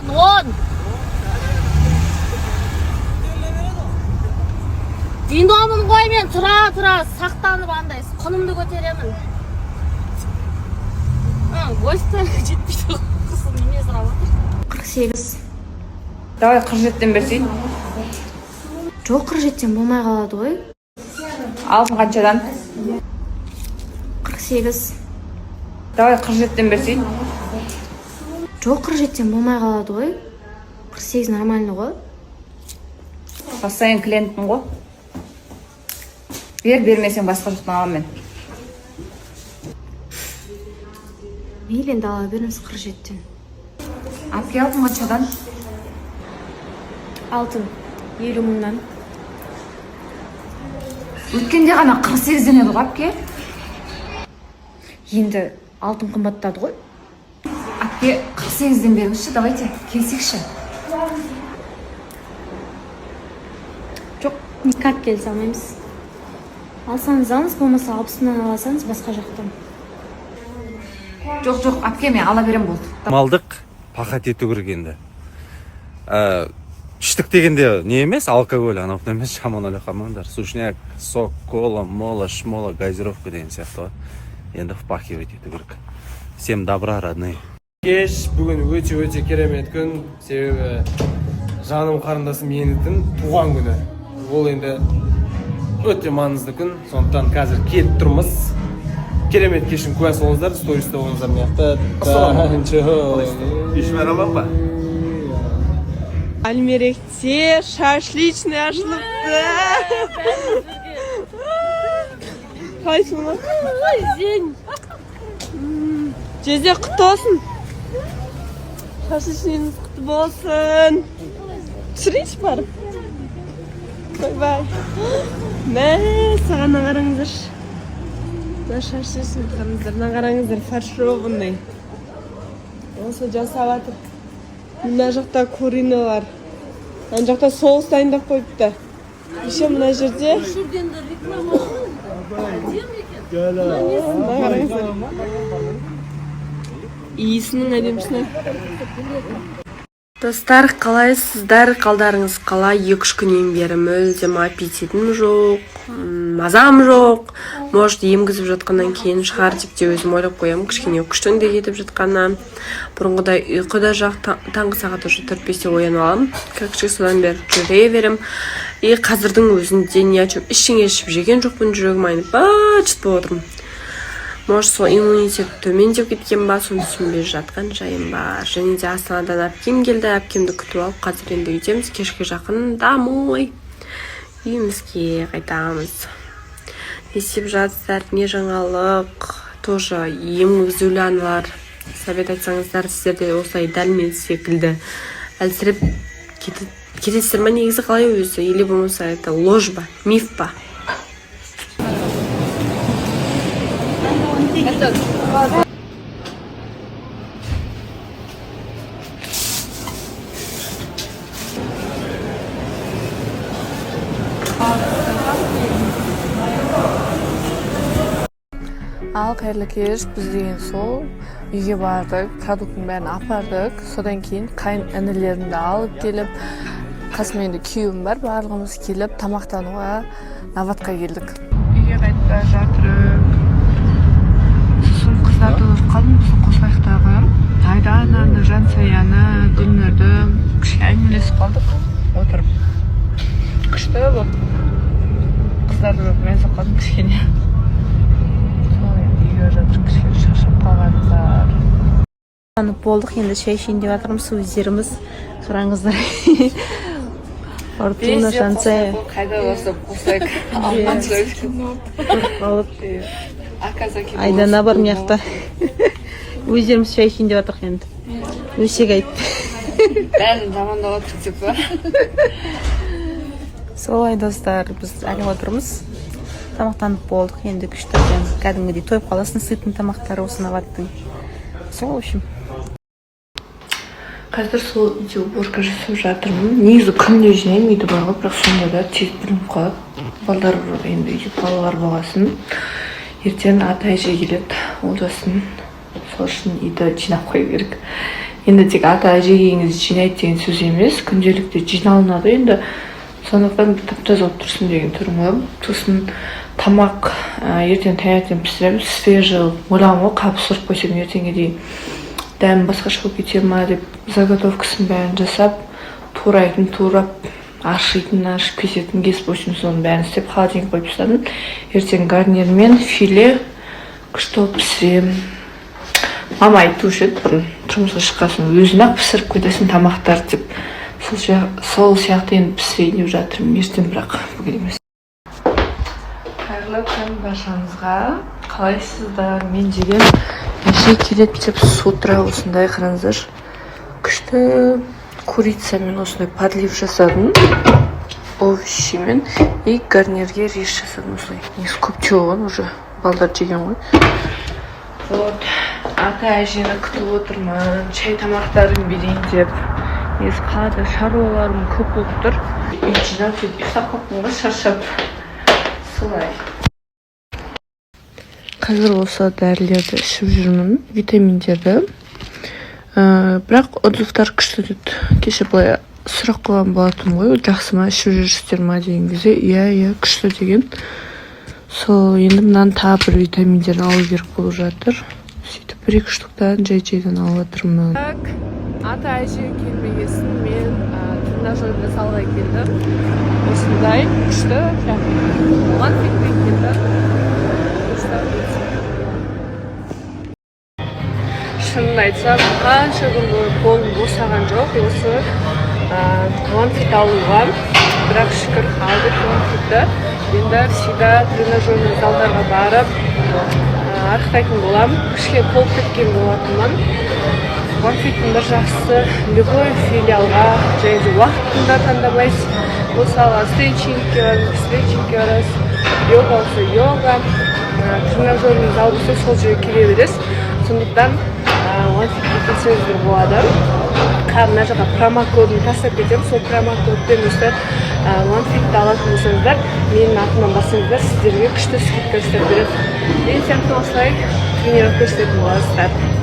10. Dinamın qoy, men тұра сақтанып андай құнымды көтеремін. Ойсы жетпейді қысым неме сұрап отыр. 48. Давай 47-тен берсейін. Жоқ, 47-тен болмай қалады ғой. Алтын қаншадан? 48. Давай 47-тен берсейін. Жоқ, 47-тен болмай қалады ғой. 48 нормально ғой. Постоянно клиентпін ғой. Бермесең басқа жақтан аламын мен. Мейлі енді ала беріңіз 47-тен. Апке алтын қаншадан? Алтын 50 мыңнан. Өткенде ғана 48-ден еді ғой апке. Енді алтын қымбаттады ғой. Апке 48-ден беріңізші, давайте келсекші. Жоқ, никак келсе алмаймыз. Алсаңыз алыңыз, болмаса 60-нан аласаңыз басқа жақтан. Жоқ, апке мен ала берем болды. Малдық пахат ету керек енді. Іштік дегенде не емес, алкоголь, анау емес, жаман ойлап қалмаңдар. Сушняк, сок, кола, мола, шмола, газировка деген сияқты ғой. Енді впахивать ету керек. Всем добра, родные. Кеш бүгін өте керемет күн, себебі жаным қарындасым енетін туған күні. Ол енді өте маңызды күн, сондықтан қазір келіп тұрмыз. Керемет кешін куәсі болыңыздар, сториста болыңыздар мияқта. Еш мәрамам ба? Альмеректе шашличный ашылыпты. Қайсы мұны? Жезе құтты болсын. Шашличныйыңыз құтты болсын. Түсірейінші барып. Бай-бай. Мә, саған қараңыздар. Шашличный қараңыздар, қараңыздар, фаршированный. Осы жасап атыр. Мына жақта куриналар. Ана жақта соус дайындап қойыпты. Еще мына жерде. Иісінің әдемісіне. Достар, қалайсыздар? Қалдарыңыз қалай? 2-3 күннен бері мүлдем аппетитім жоқ, мазам жоқ. Может, емгізіп жатқаннан кейін шығар деп те өзім ойлап қоямын. Кішкене күштің де кетіп жатқаннан. Бұрынғыдай ұйқыда жақ таңғы сағат уже 4-5-те оянып аламын. Кішкене содан бері жүре берем. И қазірдің өзінде не очем, ішіңе ішіп жеген жоқпын, жүрегім айнып бачыт болып отырмын. Может, сол иммунитет төмендеп кеткен ба, соны түсінбей жатқан жайым бар. Және де Астанадан әпкем келді, әпкемді күтіп алып, қазір енді үйдеміз, кешке жақын дамой. Үйімізге қайтамыз. Не істеп жатсыздар, не жаңалық, тоже емгізулі аналар. Совет айтсаңыздар, сіздерде осылай дәл мен секілді әлсіреп кетесіздер ма, негізі қалай өзі, или болмаса это ложь ба, миф па? Ал қайырлы кеш, біз деген сол үйге бардық, продукттың бәрін апардық. Содан кейін қайын інілерімді алып келіп, қасымда енді күйеуім бар, барлығымыз келіп тамақтануға Новатқа келдік. Үйге қайтып бара жатырық. Сосын қыздарды қалдым, қосылайықтағы Айдананы, Жансаяны, Гүлнұрды кішкене әңгімелесіп қалдық, отырып. Күшті бұл. Қыздарды мәзіп қалдым кішкене. Кішкене шаршап қалғандар. Танып болдық, енді шай ішейін деп жатырмыз, өздеріміз. Қараңыздар. Фортуна, Жансая. Қайда болса қосайық. Алман Айдана бар мияқта. Өздеріміз шай ішейін деп жатырық енді. Өсек айтты. Бәрін жамандап отырып деп ба? Солай достар, біз әлі отырмыз. Тамақтанып болдық, енді күштерден кәдімгідей тойып қаласын, сытын тамақтары осы Новаттың. Сол, в общем. Қазір сол үйде уборка жасап жатырмын. Негізі күнде жинаймын үйді бар ғой, бірақ сонда да тез білініп қалады. Балдар енді үйде балалар болғасын. Ертең ата әже келеді, ол жасын. Сол үшін үйді жинап қою керек. енді тек ата әжеңіз жинайды деген сөз емес, күнделікті жиналынады енді. Сондықтан тап-таза болып тұрсын деген түрім ғой. Сосын тамақ ертең таңертең пісіремін, свежий ойлағам ғой, қап сұрып қойсам ертеңге дейін дәмі басқаша болып кете ма деп заготовкасын бәрін жасап, турайтын турап, ашитын ашып, кесетін кесіп, в общем, соның бәрін істеп холодильникке қойып тастадым. Ертең гарнирмен филе күшті болып пісіремін. Мама айтушы еді бұрын, тұрмысқа шыққасын өзің-ақ пісіріп кетесің тамақтарды деп. Сол сияқты енді пісірейін деп жатырмын, ертең бірақ бүгін емес. Қайырлы күн баршаңызға. Қалайсыздар? Мен жеген неше келеді деп с утра осындай қараңыздар. Күшті курицамен осындай подлив жасадым. Овощимен и гарнирге рис жасадым осылай. Негізі көп жеген уже балдар жеген ғой. Вот, ата әжені күтіп отырмын, шай тамақтарын берейін деп. Негізі қалада шаруаларым көп болып тұр. Үй жинап сөйтіп ұйықтап қалыппын ғой, шаршап. Солай. Қазір осы дәрілерді ішіп жүрмін, витаминдерді. Бірақ отзывтар күшті дейді. Кеше былай сұрақ қойған болатын ғой, жақсы ма, ішіп жүрсіздер ма деген кезде, иә, күшті деген. Сол енді мынаны тағы бір витаминдерін алу керек болып жатыр. Сөйтіп бір-екі штуктан жай-жайдан алып жатырмын. Ата әже келмегесін мен тренажерный залға келдім. Осындай күшті оған фитпен келдім. Шынын айтсам, қанша күн бойы қолым босаған жоқ. Осы OneFit алуға, бірақ шүкір алдық OneFitті. Енді всегда тренажерный залдарға барып арықтайтын болам. Кішке қолып кеткен болатынман. OneFit'ің бір жақсы любой филиалға және уақытында таңдамайсыз. Мысалы стретчингке барасыз, йога болса йога, тренажерный зал болса сол жерге келе бересіз. Сондықтан OneFit'ке келсеңіздер болады. Мына жаққа промокодын тастап кетемін. Сол промокодпен өстіп OneFit'ті алатын болсаңыздар, менің атымнан басыңыздар, сіздерге күшті скидка жасап береді. Ең сияқты осылай тренировка істейтін боласыздар.